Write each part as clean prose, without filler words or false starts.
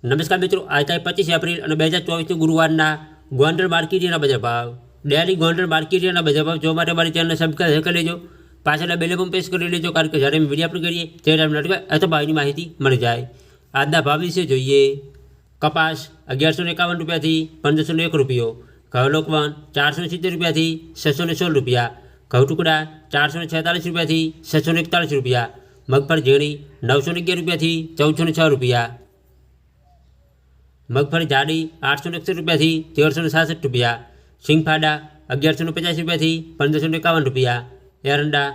નમસ્કાર મિત્રો, आज तारीख 25 એપ્રિલ અને 2024 ગુરુવારના ગોંડલ માર્કેટના બજાર ભાવ। ડેલી ગોંડલ માર્કેટના બજાર ભાવ જોવા માટે મારી ચેનલને સબસ્ક્રાઈબ કરી લેજો, પાછળના બેલ આઇકન પ્રેસ કરી લેજો, કારણ કે જ્યારે અમે વિડીયો અપલોડ કરીએ ત્યારે તમને નોટિફિકેશન અથવા ભાવની માહિતી મળી જાય। આજના ભાવ વિશે જોઈએ। કપાસ 1151 રૂપિયાથી 1501 રૂપિયો, ઘઉં લોકવન 470 રૂપિયાથી 616 રૂપિયા, ઘઉં ટુકડા 446 રૂપિયાથી 641 રૂપિયા, મગફળી ઝીણી 911 રૂપિયાથી 1406 રૂપિયા, મગફળી જાડી 861 રૂપિયાથી 1367 રૂપિયા, સિંગફાડા 1150 રૂપિયાથી 1551 રૂપિયા, એરંડા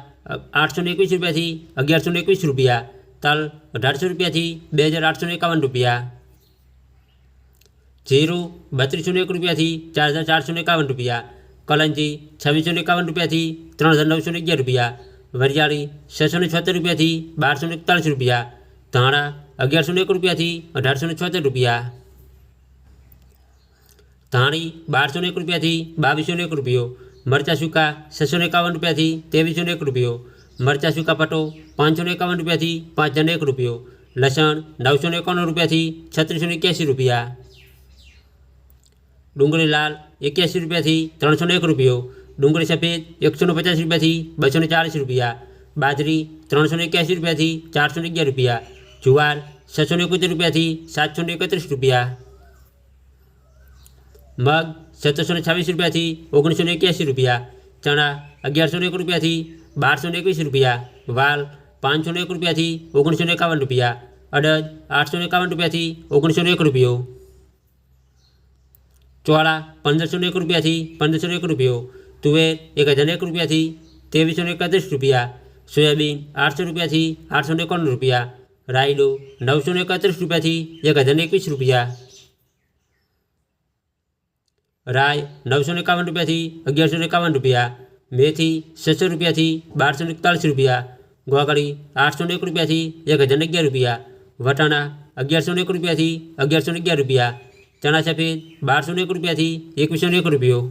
821 રૂપિયાથી 1121 રૂપિયા, તલ 1800 રૂપિયાથી 2851 રૂપિયા, જીરું 3201 રૂપિયાથી 4451 રૂપિયા, કલંજી 2651 રૂપિયાથી 3911 રૂપિયા, વરિયાળી 676 રૂપિયાથી 1241 રૂપિયા, ધાણા 1101 રૂપિયાથી 1876 રૂપિયા, ધાણી 1201 રૂપિયાથી 2201 રૂપિયો, મરચાં સૂકા 651 રૂપિયાથી 2301 રૂપિયો, મરચાં સૂકા પટો 551 રૂપિયાથી 5001 રૂપિયો, લસણ 951 રૂપિયાથી 3681 રૂપિયા, ડુંગળી લાલ 81 રૂપિયાથી 301 રૂપિયો, ડુંગળી સફેદ 150 રૂપિયાથી 240 રૂપિયા, બાજરી 381 રૂપિયાથી 411 રૂપિયા, જુવાર 671 રૂપિયાથી 731 રૂપિયા, મગ 1726 રૂપિયાથી 1981 રૂપિયા, ચણા 1101 રૂપિયાથી 1221 રૂપિયા, વાલ 501 રૂપિયાથી 1951 રૂપિયા, અડદ 851 રૂપિયાથી 1901 રૂપિયો, ચોળા 1501 રૂપિયાથી 1501 રૂપિયો, તુવેર 1001 રૂપિયાથી 2331 રૂપિયા, સોયાબીન 800 રૂપિયાથી 851 રૂપિયા, રાયડો 931 રૂપિયાથી 1021 રૂપિયા, રાય 951 રૂપિયાથી 1151 રૂપિયા, મેથી 600 રૂપિયાથી 1241 રૂપિયા, ગોગળી 801 રૂપિયાથી 1011 રૂપિયા, વટાણા 1101 રૂપિયાથી 1111 રૂપિયા, ચણા સફેદ 1201 રૂપિયાથી 2101 રૂપિયો।